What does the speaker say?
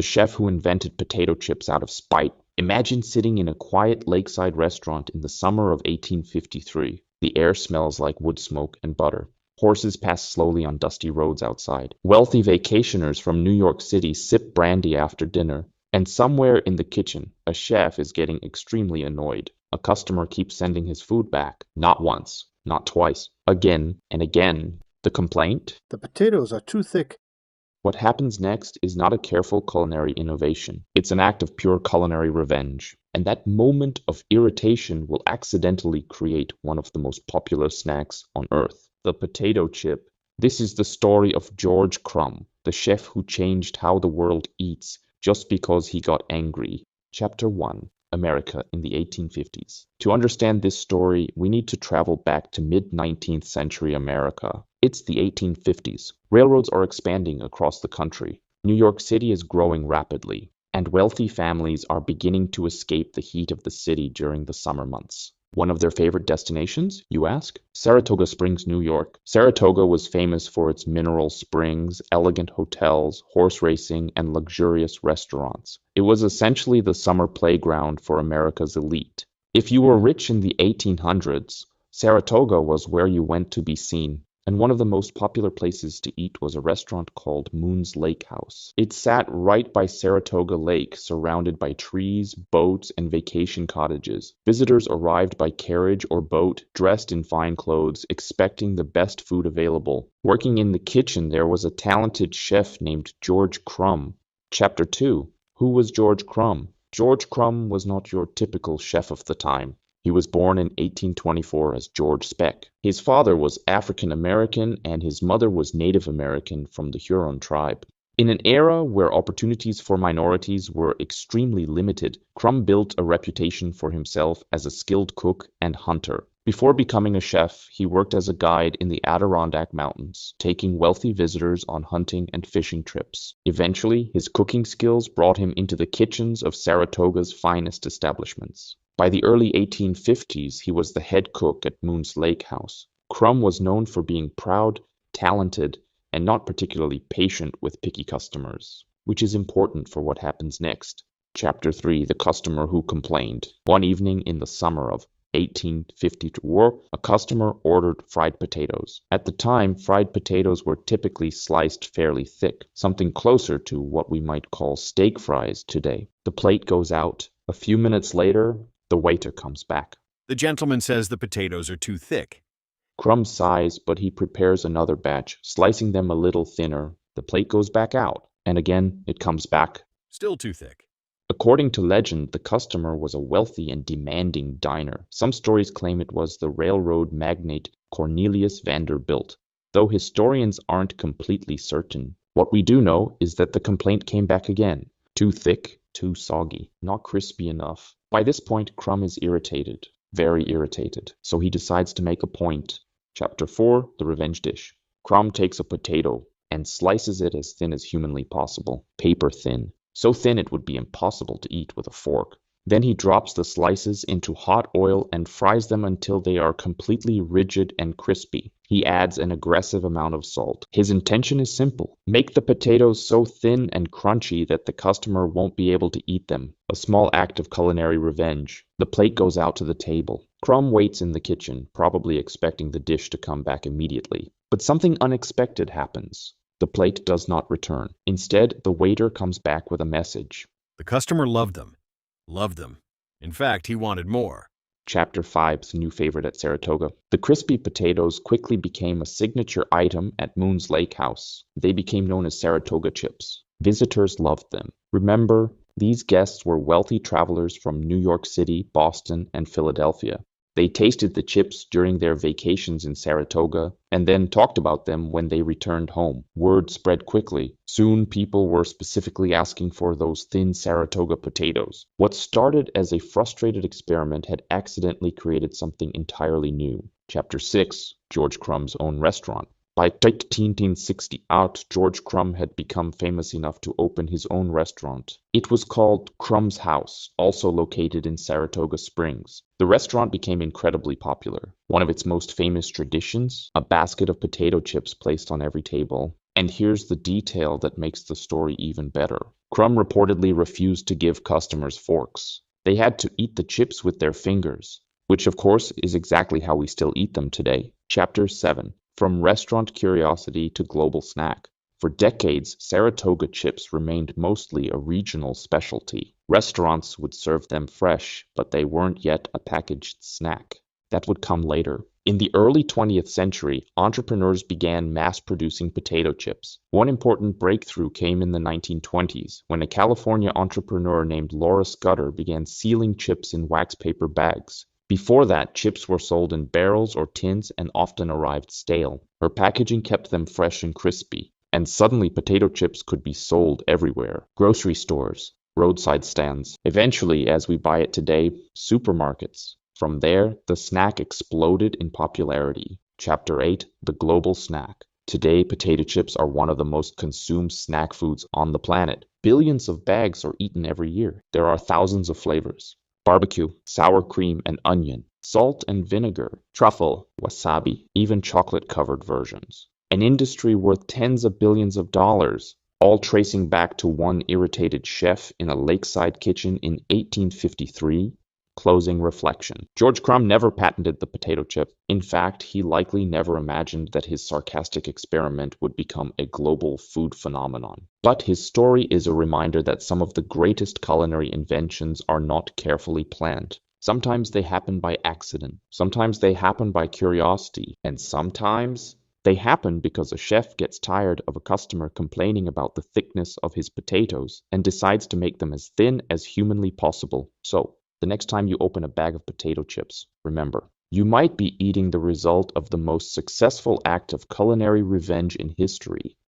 the chef who invented potato chips out of spite. Imagine sitting in a quiet lakeside restaurant in the summer of 1853. The air smells like wood smoke and butter. Horses pass slowly on dusty roads outside. Wealthy vacationers from New York City sip brandy after dinner. And somewhere in the kitchen, a chef is getting extremely annoyed. A customer keeps sending his food back. Not once, not twice, again and again. The complaint? The potatoes are too thick. What happens next is not a careful culinary innovation. It's an act of pure culinary revenge. And that moment of irritation will accidentally create one of the most popular snacks on earth, the potato chip. This is the story of George Crumb, the chef who changed how the world eats just because he got angry. Chapter 1. America in the 1850s. To understand this story, we need to travel back to mid-19th century America. It's the 1850s. Railroads are expanding across the country. New York City is growing rapidly, and wealthy families are beginning to escape the heat of the city during the summer months. One of their favorite destinations, you ask? Saratoga Springs, New York. Saratoga was famous for its mineral springs, elegant hotels, horse racing, and luxurious restaurants. It was essentially the summer playground for America's elite. If you were rich in the 1800s, Saratoga was where you went to be seen. And one of the most popular places to eat was a restaurant called Moon's Lake House. It sat right by Saratoga Lake, surrounded by trees, boats, and vacation cottages. Visitors arrived by carriage or boat, dressed in fine clothes, expecting the best food available. Working in the kitchen, there was a talented chef named George Crumb. Chapter 2. Who was George Crumb? George Crumb was not your typical chef of the time. He was born in 1824 as George Speck. His father was African American and his mother was Native American from the Huron tribe. In an era where opportunities for minorities were extremely limited, Crumb built a reputation for himself as a skilled cook and hunter. Before becoming a chef, he worked as a guide in the Adirondack Mountains, taking wealthy visitors on hunting and fishing trips. Eventually, his cooking skills brought him into the kitchens of Saratoga's finest establishments. By the early 1850s, he was the head cook at Moon's Lake House. Crumb was known for being proud, talented, and not particularly patient with picky customers, which is important for what happens next. Chapter 3. The Customer Who Complained. One evening in the summer of 1854, a customer ordered fried potatoes. At the time, fried potatoes were typically sliced fairly thick, something closer to what we might call steak fries today. The plate goes out. A few minutes later, the waiter comes back. The gentleman says the potatoes are too thick. Crumb sighs, but he prepares another batch, slicing them a little thinner. The plate goes back out, and again it comes back. Still too thick. According to legend, the customer was a wealthy and demanding diner. Some stories claim it was the railroad magnate Cornelius Vanderbilt, though historians aren't completely certain. What we do know is that the complaint came back again. Too thick, too soggy, not crispy enough. By this point, Crumb is irritated, very irritated, so he decides to make a point. Chapter 4. The Revenge Dish. Crumb takes a potato and slices it as thin as humanly possible, paper thin. So thin it would be impossible to eat with a fork. Then he drops the slices into hot oil and fries them until they are completely rigid and crispy. He adds an aggressive amount of salt. His intention is simple. Make the potatoes so thin and crunchy that the customer won't be able to eat them. A small act of culinary revenge. The plate goes out to the table. Crumb waits in the kitchen, probably expecting the dish to come back immediately. But something unexpected happens. The plate does not return. Instead, the waiter comes back with a message. The customer loved them. Loved them. In fact, he wanted more. Chapter 5's new favorite at Saratoga. The crispy potatoes quickly became a signature item at Moon's Lake House. They became known as Saratoga Chips. Visitors loved them. Remember, these guests were wealthy travelers from New York City, Boston, and Philadelphia. They tasted the chips during their vacations in Saratoga and then talked about them when they returned home. Word spread quickly. Soon people were specifically asking for those thin Saratoga potatoes. What started as a frustrated experiment had accidentally created something entirely new. Chapter 6. George Crumb's own restaurant. By 1868, George Crumb had become famous enough to open his own restaurant. It was called Crumb's House, also located in Saratoga Springs. The restaurant became incredibly popular. One of its most famous traditions, a basket of potato chips placed on every table. And here's the detail that makes the story even better. Crumb reportedly refused to give customers forks. They had to eat the chips with their fingers, which of course is exactly how we still eat them today. Chapter 7. From Restaurant Curiosity to Global Snack. For decades, Saratoga chips remained mostly a regional specialty. Restaurants would serve them fresh, but they weren't yet a packaged snack. That would come later. In the early 20th century, entrepreneurs began mass-producing potato chips. One important breakthrough came in the 1920s, when a California entrepreneur named Laura Scudder began sealing chips in wax paper bags. Before that, chips were sold in barrels or tins and often arrived stale. Her packaging kept them fresh and crispy. And suddenly potato chips could be sold everywhere. Grocery stores, roadside stands, eventually, as we buy it today, supermarkets. From there, the snack exploded in popularity. Chapter 8. The Global Snack. Today, potato chips are one of the most consumed snack foods on the planet. Billions of bags are eaten every year. There are thousands of flavors. Barbecue, sour cream and onion, salt and vinegar, truffle, wasabi, even chocolate-covered versions. An industry worth tens of billions of dollars, all tracing back to one irritated chef in a lakeside kitchen in 1853. Closing reflection. George Crumb never patented the potato chip. In fact, he likely never imagined that his sarcastic experiment would become a global food phenomenon. But his story is a reminder that some of the greatest culinary inventions are not carefully planned. Sometimes they happen by accident, sometimes they happen by curiosity, and sometimes they happen because a chef gets tired of a customer complaining about the thickness of his potatoes and decides to make them as thin as humanly possible. So, the next time you open a bag of potato chips, remember, you might be eating the result of the most successful act of culinary revenge in history.